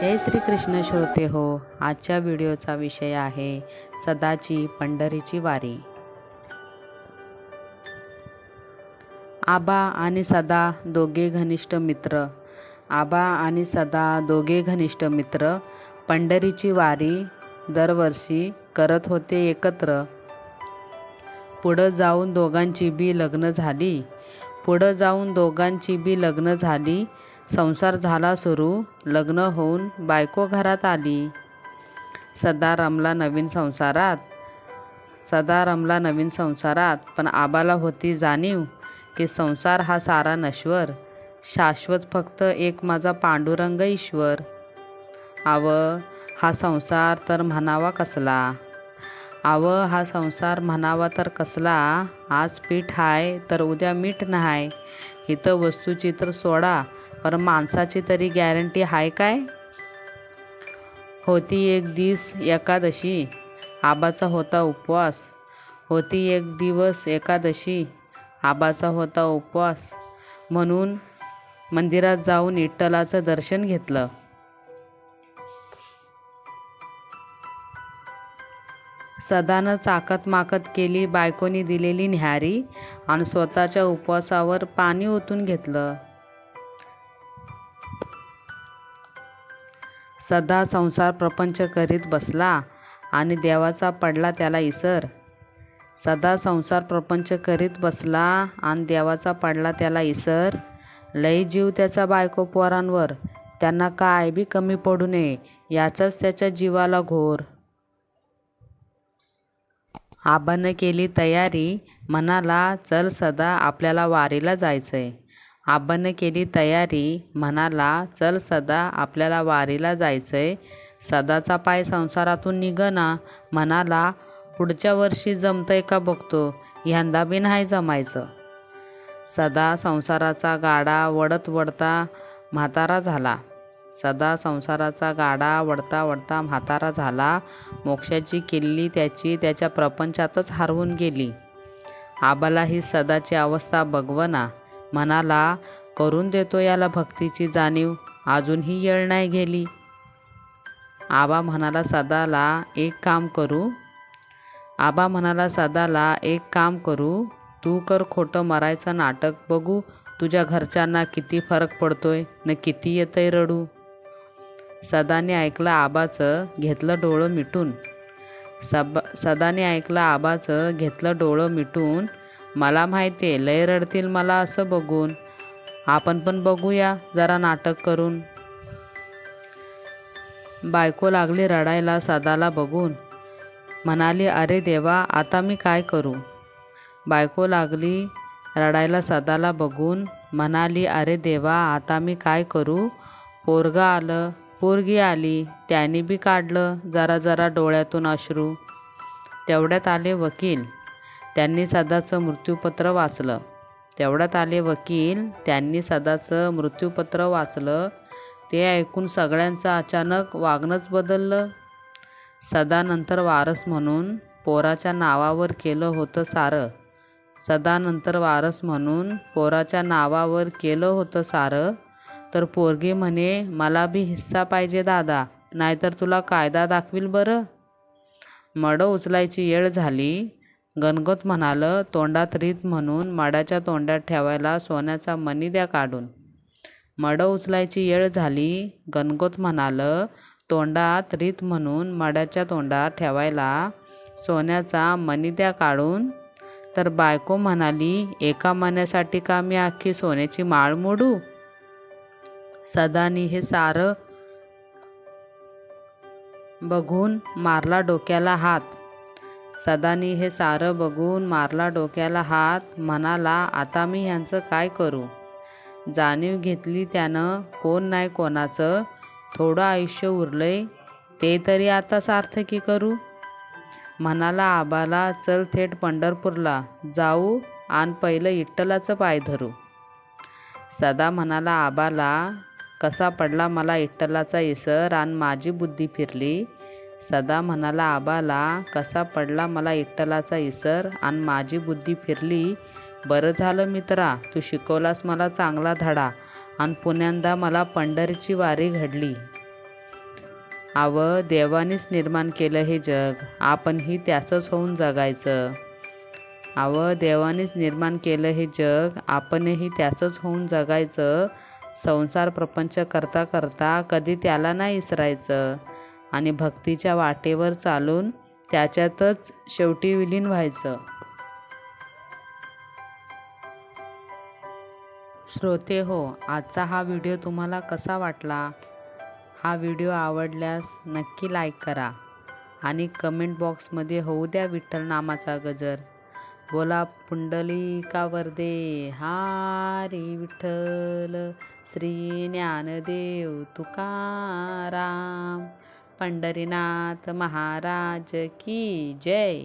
जय श्री कृष्ण श्रोते हो. आजच्या व्हिडिओचा विषय आहे सदाची पंढरीची वारी. आबा आणि सदा दोघे घनिष्ठ मित्र. आबा आणि सदा दोघे घनिष्ठ मित्र पंढरीची वारी दरवर्षी करत होते एकत्र. पुढं जाऊन दोघांची बी लग्न झाली. संसार झाला सुरू. लग्न होऊन बायको घरात आली. सदा रमला नवीन संसारात. पण आबाला होती जाणीव की संसार हा सारा नश्वर, शाश्वत फक्त एक माझा पांडुरंग ईश्वर. हा संसार तर म्हणावा कसला. आज पीठ हाय तर उद्या मीठ नाही. इथं वस्तूची तर सोडा, पण माणसाची तरी गॅरंटी हाय काय. होती एक दिस एकादशी, आबाचा होता उपवास. म्हणून मंदिरात जाऊन विठ्ठलाचं दर्शन घेतलं. सदानं चाकत माकत केली बायकोनी दिलेली न्याहारी आणि स्वतःच्या उपवासावर पाणी ओतून घेतलं. सदा संसार प्रपंच करीत बसला आणि देवाचा पडला त्याला इसर. लई जीव त्याचा बायको पोरांवर, त्यांना काय बी कमी पडू नये याचाच त्याच्या जीवाला घोर. आबानं केली तयारी, म्हणाला चल सदा आपल्याला वारीला जायचंय. सदाचा पाय संसारातून निघना. म्हणाला पुढच्या वर्षी जमतंय का बघतो, यंदा बी नाही जमायचं. सदा संसाराचा गाडा वडत वडता म्हातारा झाला. मोक्षाची किल्ली त्याची त्याच्या प्रपंचातच हरवून गेली. आबाला ही सदाची अवस्था बघवना. म्हणाला करून देतो याला भक्तीची जाणीव, अजूनही येळ नाही गेली. आबा म्हणाला सदाला एक काम करू, तू कर खोटं मरायचं नाटक, बघू तुझ्या घरच्यांना किती फरक पडतोय न किती येतंय रडू. सदाने ऐकलं आबाचं, घेतलं डोळं मिटून. मला माहितीये लय रडतील मला असं बघून, आपण पण बघूया जरा नाटक करून. बायको लागली रडायला सदाला बघून. म्हणाली अरे देवा आता मी काय करू. पोरगं आलं, पोरगी आली, त्यांनी बी काढलं जरा जरा डोळ्यातून अश्रू. तेवढ्यात आले वकील, त्यांनी सदाचं मृत्यूपत्र वाचलं. ते ऐकून सगळ्यांचं अचानक वागणंच बदललं. सदा नंतर वारस म्हणून पोराच्या नावावर केलं होतं सारं. तर पोरगी म्हणे मला बी हिस्सा पाहिजे दादा, नाहीतर तुला कायदा दाखवील बरं. मडं उचलायची येळ झाली. गणगोत म्हणालं तोंडात रीत म्हणून मडाच्या तोंडात ठेवायला सोन्याचा मणी द्या काढून. तर बायको म्हणाली एका मण्यासाठी का मी अख्खी सोन्याची माळ मोडू. सदानी हे सारं बघून मारला डोक्याला हात. म्हणाला आता मी ह्यांचं काय करू. जाणीव घेतली त्यानं कोण नाही कोणाचं. थोडं आयुष्य उरलंय ते तरी आता सार्थकी करू. म्हणाला आबाला चल थेट पंढरपूरला जाऊ आणि पहिलं विठ्ठलाचं पाय धरू. सदा म्हणाला आबाला कसा पडला मला विठ्ठलाचा इसर आणि माझी बुद्धी फिरली. बरं झालं मित्रा तू शिकवलास मला चांगला धडा आणि पुण्यांदा मला पंढरीची वारी घडली. देवानेच निर्माण केलं हे जग, आपणही त्याचंच होऊन जगायचं. देवानेच निर्माण केलं हे जग, आपणही त्याचंच होऊन जगायचं. संसार प्रपंच करता करता कधी त्याला नाही विसरायचं आणि भक्तीच्या वाटेवर चालून त्याच्यातच शेवटी विलीन व्हायचं. श्रोते हो, आजचा हा व्हिडिओ तुम्हाला कसा वाटला? हा व्हिडिओ आवडल्यास नक्की लाईक करा आणि कमेंट बॉक्समध्ये होऊ द्या विठ्ठल नामाचा गजर. बोला पुंडलिका वरदे हरी विठ्ठल, श्री ज्ञानदेव तुकाराम, पंढरीनाथ महाराज की जय.